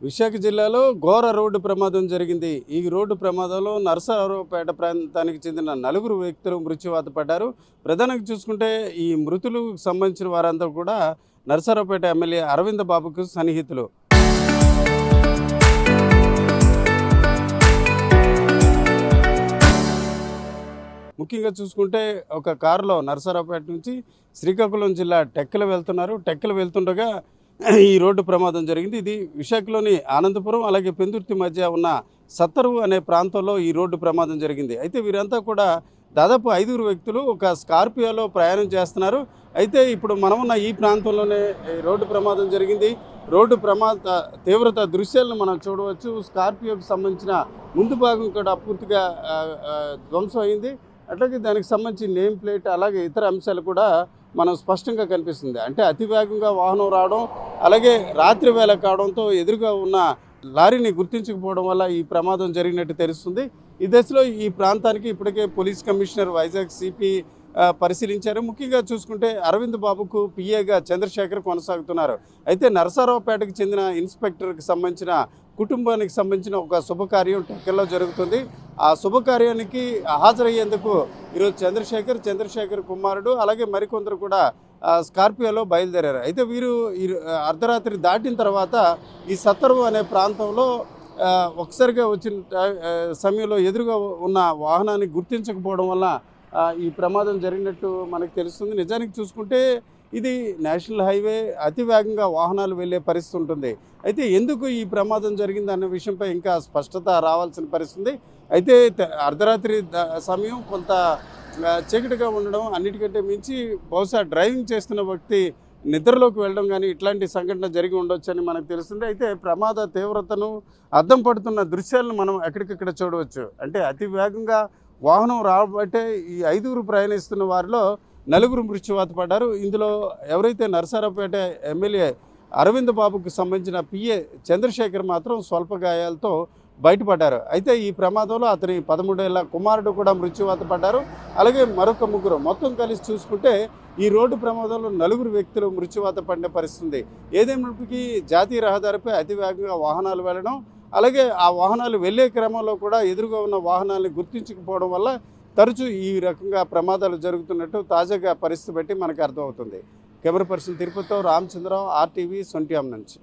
విశాఖ జిల్లాలో ఘోర రోడ్డు ప్రమాదం జరిగింది. ఈ రోడ్డు ప్రమాదంలో నరసరావుపేట ప్రాంతానికి చెందిన నలుగురు వ్యక్తులు మృత్యువాత పడ్డారు. ప్రధానంగా చూసుకుంటే ఈ మృతులకు సంబంధించిన వారంతా కూడా నరసరావుపేట ఎమ్మెల్యే అరవింద్ బాబుకు సన్నిహితులు. ముఖ్యంగా చూసుకుంటే ఒక కారులో నరసరావుపేట నుంచి శ్రీకాకుళం జిల్లా టెక్కలు వెళ్తున్నారు. టెక్కలు వెళ్తుండగా ఈ రోడ్డు ప్రమాదం జరిగింది. ఇది విశాఖలోని ఆనందపురం అలాగే పెందుర్తి మధ్య ఉన్న సత్తరువు అనే ప్రాంతంలో ఈ రోడ్డు ప్రమాదం జరిగింది. అయితే వీరంతా కూడా దాదాపు 5 వ్యక్తులు ఒక స్కార్పియోలో ప్రయాణం చేస్తున్నారు. అయితే ఇప్పుడు మనమున్న ఈ ప్రాంతంలోనే రోడ్డు ప్రమాదం జరిగింది. రోడ్డు ప్రమాద తీవ్రత దృశ్యాలను మనం చూడవచ్చు. స్కార్పియోకి సంబంధించిన ముందు భాగం కూడా పూర్తిగా ధ్వంసం అయింది. అట్లాగే దానికి సంబంధించి నేమ్ ప్లేట్ అలాగే ఇతర అంశాలు కూడా మనం స్పష్టంగా కనిపిస్తుంది. అంటే అతి వేగంగా వాహనం రావడం అలాగే రాత్రి వేళ కావడంతో ఎదురుగా ఉన్న లారీని గుర్తించకపోవడం వల్ల ఈ ప్రమాదం జరిగినట్టు తెలుస్తుంది. ఈ దశలో ఈ ప్రాంతానికి ఇప్పటికే పోలీస్ కమిషనర్ వైజాగ్ సిపి పరిశీలించారు. ముఖ్యంగా చూసుకుంటే అరవింద్ బాబుకు పిఏగా చంద్రశేఖర్ కొనసాగుతున్నారు. అయితే నరసరావుపేటకు చెందిన ఇన్స్పెక్టర్కి సంబంధించిన కుటుంబానికి సంబంధించిన ఒక శుభకార్యం టెక్కల్లో జరుగుతుంది. ఆ శుభకార్యానికి హాజరయ్యేందుకు ఈరోజు చంద్రశేఖర్ కుమారుడు అలాగే మరికొందరు కూడా స్కార్పియోలో బయలుదేరారు. అయితే వీరు అర్ధరాత్రి దాటిన తర్వాత ఈ సత్తరువు అనే ప్రాంతంలో ఒకసారిగా వచ్చిన సమయంలో ఎదురుగా ఉన్న వాహనాన్ని గుర్తించకపోవడం వల్ల ఈ ప్రమాదం జరిగినట్టు మనకు తెలుస్తుంది. నిజానికి చూసుకుంటే ఇది నేషనల్ హైవే, అతి వేగంగా వాహనాలు వెళ్ళే పరిస్థితి ఉంటుంది. అయితే ఎందుకు ఈ ప్రమాదం జరిగింది అన్న విషయంపై ఇంకా స్పష్టత రావాల్సిన పరిస్థితి. అయితే అర్ధరాత్రి సమయం కొంత చీకటిగా ఉండడం, అన్నిటికంటే మించి బహుశా డ్రైవింగ్ చేస్తున్న వ్యక్తి నిద్రలోకి వెళ్ళడం కానీ ఇట్లాంటి సంఘటన జరిగి ఉండొచ్చని మనకు తెలుస్తుంది. అయితే ప్రమాద తీవ్రతను అద్దం పడుతున్న దృశ్యాలను మనం ఎక్కడికక్కడ చూడవచ్చు. అంటే అతి వేగంగా వాహనం రాబట్టే ఈ 5 ప్రయాణిస్తున్న వారిలో 4 మృత్యువాత పడ్డారు. ఇందులో ఎవరైతే నరసరావుపేట ఎమ్మెల్యే అరవింద్ బాబుకు సంబంధించిన పిఏ చంద్రశేఖర్ మాత్రం స్వల్ప గాయాలతో బయటపడ్డారు. అయితే ఈ ప్రమాదంలో అతని 13 ఏళ్ల కుమారుడు కూడా మృత్యువాత పడ్డారు. అలాగే మరొక 3 మొత్తం కలిసి చూసుకుంటే ఈ రోడ్డు ప్రమాదంలో 4 వ్యక్తులు మృత్యువాత పడిన పరిస్థితి. ఏదేమైనప్పటికీ జాతీయ రహదారిపై అతి వేగంగా వాహనాలు వెళ్ళడం అలాగే ఆ వాహనాలు వెళ్ళే క్రమంలో కూడా ఎదురుగా ఉన్న వాహనాలను గుర్తించకపోవడం వల్ల తరచూ ఈ రకంగా ప్రమాదాలు జరుగుతున్నట్టు తాజాగా పరిస్థితి బట్టి మనకు అర్థమవుతుంది. Camera person తిరుపతితో Ramachandra Rao, RTV, Sontyam నుంచి.